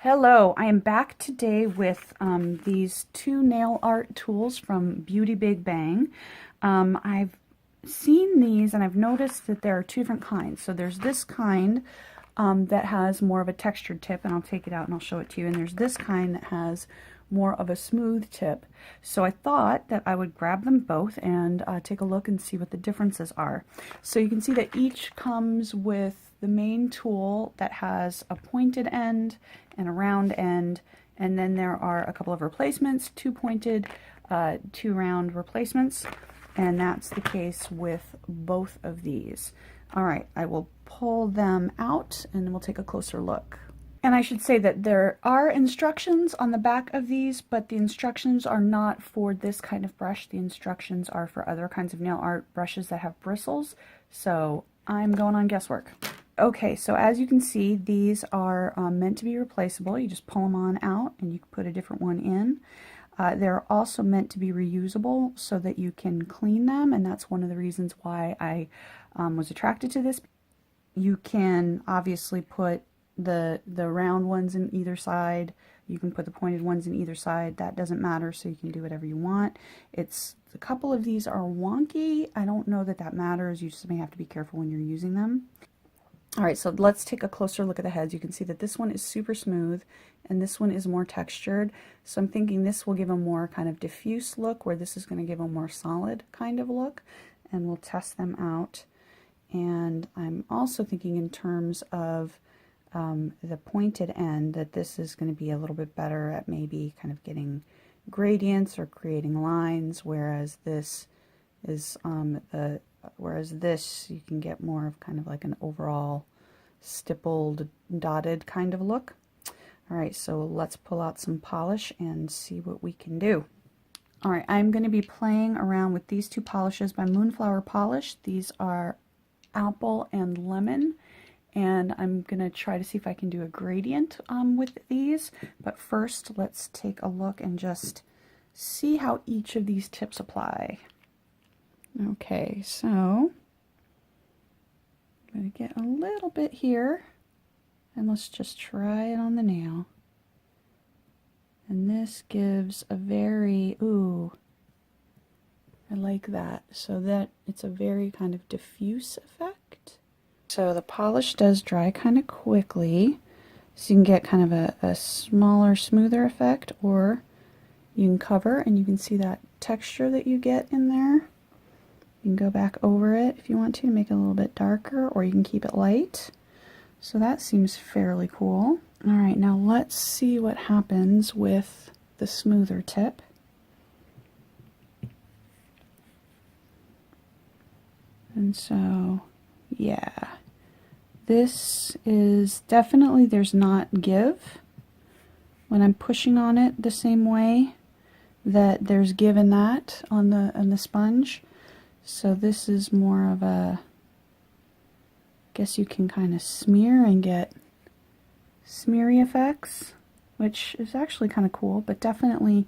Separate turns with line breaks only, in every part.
Hello, I am back today with these two nail art tools from BeautyBigBang. I've seen these and I've noticed that there are two different kinds. So there's this kind that has more of a textured tip, and I'll take it out and I'll show it to you. And there's this kind that has more of a smooth tip. So I thought that I would grab them both and take a look and see what the differences are. So you can see that each comes with the main tool that has a pointed end and a round end, and then there are a couple of replacements, two pointed, two round replacements, and that's the case with both of these. All right, I will pull them out and then we'll take a closer look. And I should say that there are instructions on the back of these, but the instructions are not for this kind of brush. The instructions are for other kinds of nail art brushes that have bristles, so I'm going on guesswork. Okay, so as you can see, these are meant to be replaceable. You just pull them on out and you can put a different one in. They're also meant to be reusable so that you can clean them, and that's one of the reasons why I was attracted to this. You can obviously put the round ones in either side. You can put the pointed ones in either side. That doesn't matter, so you can do whatever you want. A couple of these are wonky. I don't know that that matters. You just may have to be careful when you're using them. All right, so let's take a closer look at the heads. You can see that this one is super smooth and this one is more textured. So I'm thinking this will give a more kind of diffuse look, where this is going to give a more solid kind of look, and we'll test them out. And I'm also thinking in terms of the pointed end, that this is going to be a little bit better at maybe kind of getting gradients or creating lines, whereas this is this you can get more of kind of like an overall stippled, dotted kind of look. All right, so let's pull out some polish and see what we can do. All right, I'm going to be playing around with these two polishes by Moonflower Polish. These are apple and lemon, and I'm going to try to see if I can do a gradient with these. But first, let's take a look and just see how each of these tips apply. Okay, so I'm going to get a little bit here, and let's just try it on the nail. And this gives a very, ooh, I like that. So that it's a very kind of diffuse effect. So the polish does dry kind of quickly, so you can get kind of a smaller, smoother effect, or you can cover and you can see that texture that you get in there. You can go back over it if you want to make it a little bit darker, or you can keep it light. So that seems fairly cool. All right, now let's see what happens with the smoother tip. And so, yeah, this is definitely, there's not give when I'm pushing on it the same way that there's give in that on the sponge. So this is more of a, I guess you can kind of smear and get smeary effects, which is actually kind of cool, but definitely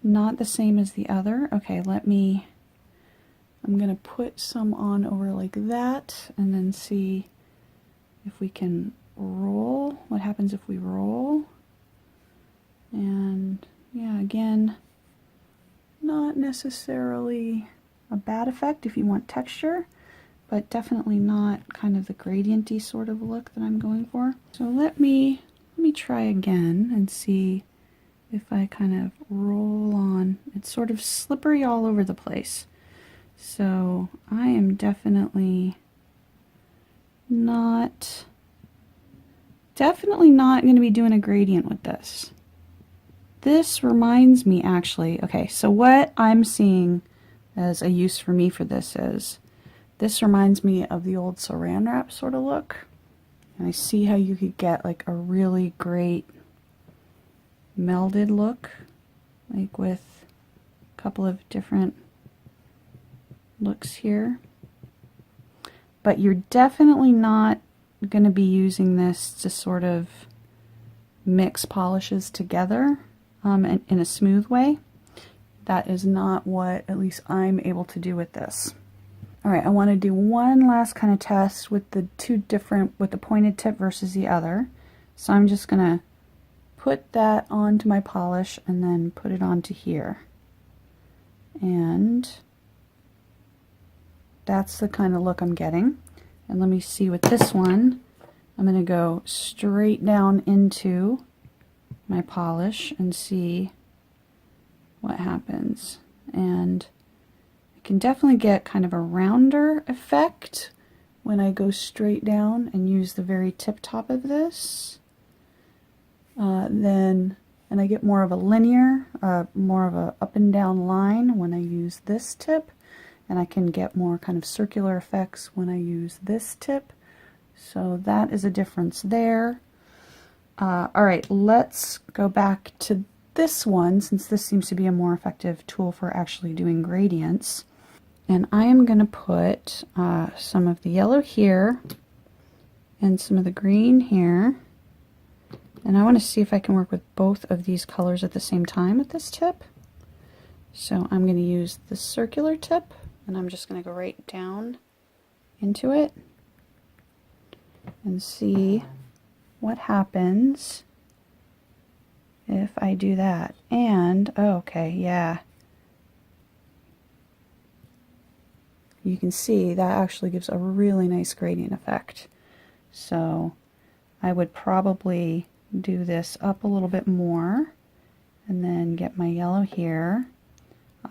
not the same as the other. Okay, I'm going to put some on over like that and then see if we can roll. What happens if we roll? And yeah, again, not necessarily a bad effect if you want texture, but definitely not kind of the gradienty sort of look that I'm going for. So let me try again and see if I kind of roll on. It's sort of slippery all over the place. So I am definitely not going to be doing a gradient with this. This reminds me, actually, okay, so what I'm seeing as a use for me for this is, this reminds me of the old saran wrap sort of look. And I see how you could get like a really great melded look, like with a couple of different looks here. But you're definitely not going to be using this to sort of mix polishes together in a smooth way. That is not what at least I'm able to do with this. All right, I want to do one last kind of test with the pointed tip versus the other. So I'm just going to put that onto my polish and then put it onto here. And that's the kind of look I'm getting. And let me see with this one. I'm going to go straight down into my polish and see what happens. And I can definitely get kind of a rounder effect when I go straight down and use the very tip top of this. And I get more of a linear, more of a up and down line when I use this tip, and I can get more kind of circular effects when I use this tip. So that is a difference there. Alright, let's go back to this one, since this seems to be a more effective tool for actually doing gradients. And I am going to put some of the yellow here and some of the green here. And I want to see if I can work with both of these colors at the same time with this tip. So I'm going to use the circular tip, and I'm just going to go right down into it and see what happens if I do that. And, oh, okay, yeah. You can see that actually gives a really nice gradient effect. So I would probably do this up a little bit more and then get my yellow here.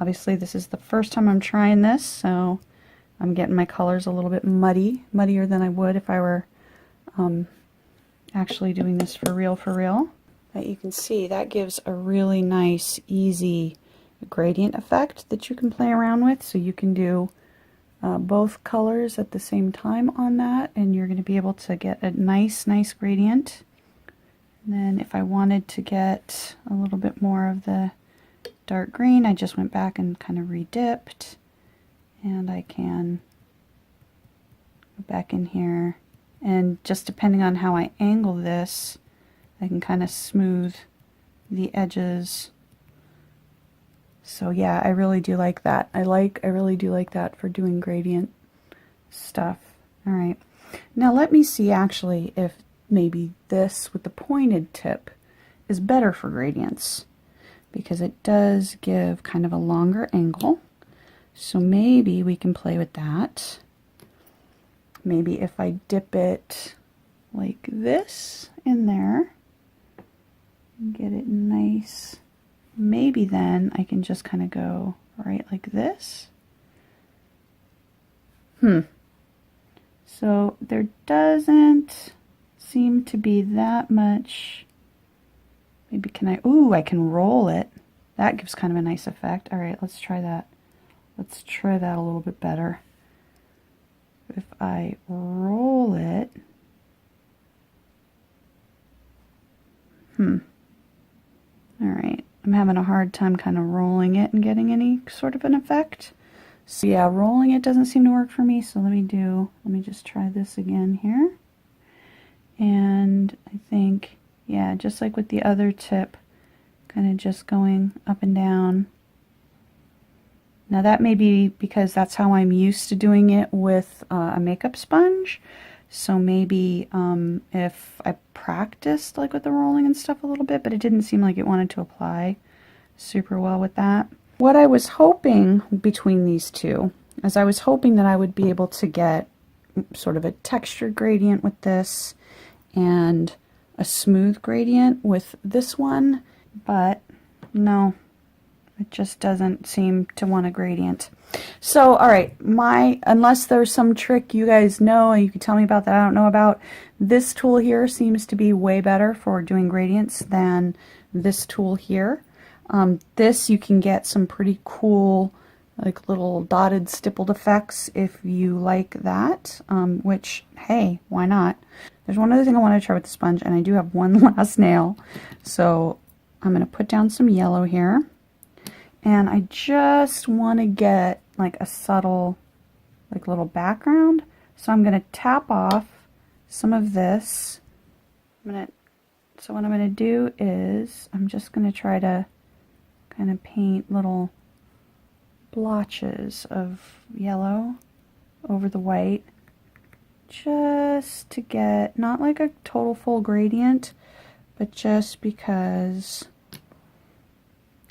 Obviously this is the first time I'm trying this, so I'm getting my colors a little bit muddier than I would if I were actually doing this for real. But you can see that gives a really nice, easy gradient effect that you can play around with. So you can do both colors at the same time on that, and you're going to be able to get a nice gradient. And then if I wanted to get a little bit more of the dark green, I just went back and kind of redipped, and I can go back in here, and just depending on how I angle this, I can kind of smooth the edges. So yeah, I really do like that. I really do like that for doing gradient stuff. Alright, now let me see actually if maybe this with the pointed tip is better for gradients, because it does give kind of a longer angle. So maybe we can play with that. Maybe if I dip it like this in there, get it nice, maybe then I can just kind of go right like this. So there doesn't seem to be that much. Maybe can I can roll it. That gives kind of a nice effect. Alright, let's try that. Let's try that a little bit better. If I roll it, alright, I'm having a hard time kind of rolling it and getting any sort of an effect. So yeah, rolling it doesn't seem to work for me, so let me just try this again here. And I think, yeah, just like with the other tip, kind of just going up and down. Now that may be because that's how I'm used to doing it with a makeup sponge. So maybe if I practiced like with the rolling and stuff a little bit, but it didn't seem like it wanted to apply super well with that. What I was hoping between these two is I was hoping that I would be able to get sort of a texture gradient with this and a smooth gradient with this one, but no, it just doesn't seem to want a gradient. So alright, unless there's some trick you guys know and you can tell me about that I don't know about, this tool here seems to be way better for doing gradients than this tool here. This you can get some pretty cool like little dotted stippled effects if you like that, which, hey, why not? There's one other thing I want to try with the sponge, and I do have one last nail. So I'm going to put down some yellow here, and I just want to get like a subtle like little background. So I'm going to tap off some of this. So what I'm going to do is I'm just going to try to kind of paint little blotches of yellow over the white, just to get not like a total full gradient, but just because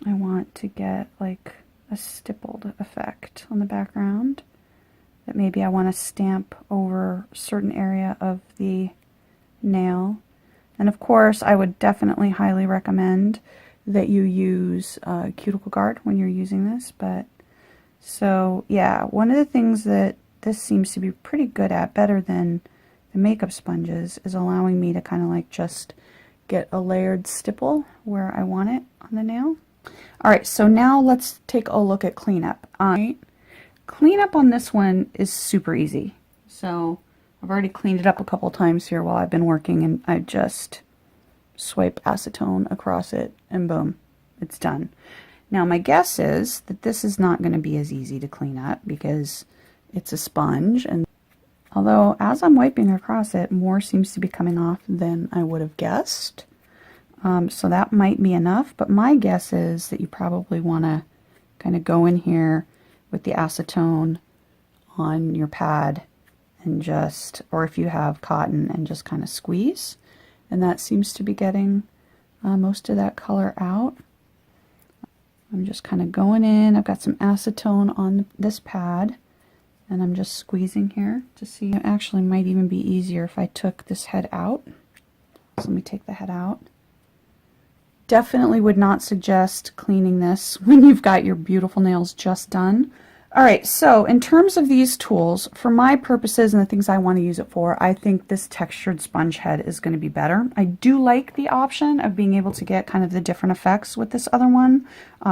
I want to get like a stippled effect on the background, that maybe I want to stamp over a certain area of the nail. And of course, I would definitely highly recommend that you use cuticle guard when you're using this. But so yeah, one of the things that this seems to be pretty good at, better than the makeup sponges, is allowing me to kind of like just get a layered stipple where I want it on the nail. Alright, so now let's take a look at cleanup. Cleanup on this one is super easy. So I've already cleaned it up a couple times here while I've been working, and I just swipe acetone across it and boom, it's done. Now my guess is that this is not going to be as easy to clean up because it's a sponge, and although as I'm wiping across it, more seems to be coming off than I would have guessed. So that might be enough, but my guess is that you probably want to kind of go in here with the acetone on your pad and just, or if you have cotton, and just kind of squeeze. And that seems to be getting most of that color out. I'm just kind of going in. I've got some acetone on this pad, and I'm just squeezing here to see. It actually might even be easier if I took this head out. So let me take the head out. Definitely would not suggest cleaning this when you've got your beautiful nails just done. Alright, so in terms of these tools, for my purposes and the things I want to use it for, I think this textured sponge head is going to be better. I do like the option of being able to get kind of the different effects with this other one,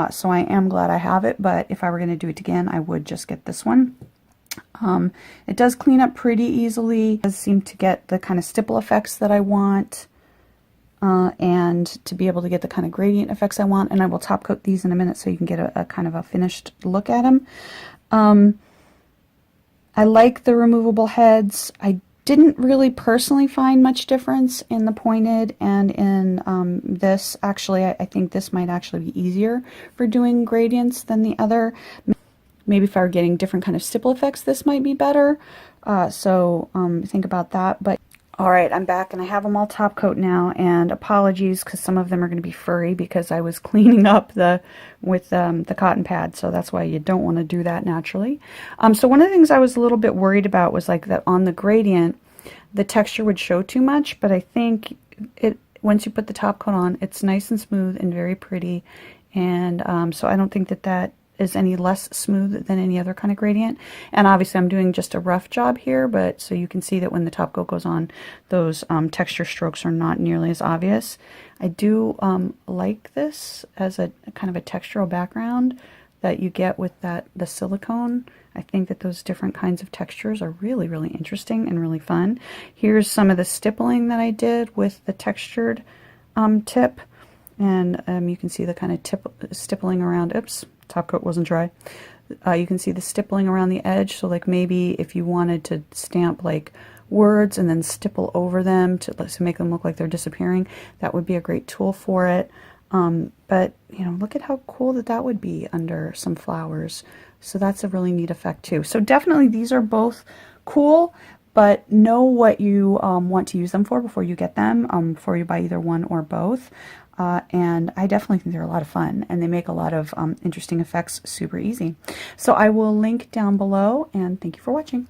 so I am glad I have it, but if I were going to do it again, I would just get this one. It does clean up pretty easily. It does seem to get the kind of stipple effects that I want, and to be able to get the kind of gradient effects I want, and I will top coat these in a minute so you can get a kind of a finished look at them. I like the removable heads. I didn't really personally find much difference in the pointed and in this. Actually, I think this might actually be easier for doing gradients than the other. Maybe if I were getting different kind of stipple effects, this might be better. So think about that. But alright, I'm back and I have them all top coat now, and apologies because some of them are going to be furry because I was cleaning up with the cotton pad, so that's why you don't want to do that naturally. So one of the things I was a little bit worried about was like that on the gradient the texture would show too much, but I think once you put the top coat on, it's nice and smooth and very pretty, and so I don't think that is any less smooth than any other kind of gradient. And obviously I'm doing just a rough job here, but so you can see that when the top coat goes on, those texture strokes are not nearly as obvious. I do like this as a kind of a textural background that you get with the silicone. I think that those different kinds of textures are really, really interesting and really fun. Here's some of the stippling that I did with the textured tip, and you can see the kind of stippling around. Oops, top coat wasn't dry. You can see the stippling around the edge, so like maybe if you wanted to stamp like words and then stipple over them to make them look like they're disappearing, that would be a great tool for it. But you know, look at how cool that would be under some flowers. So that's a really neat effect too. So definitely these are both cool, but know what you want to use them for before you get them, before you buy either one or both. And I definitely think they're a lot of fun, and they make a lot of interesting effects super easy. So I will link down below, and thank you for watching.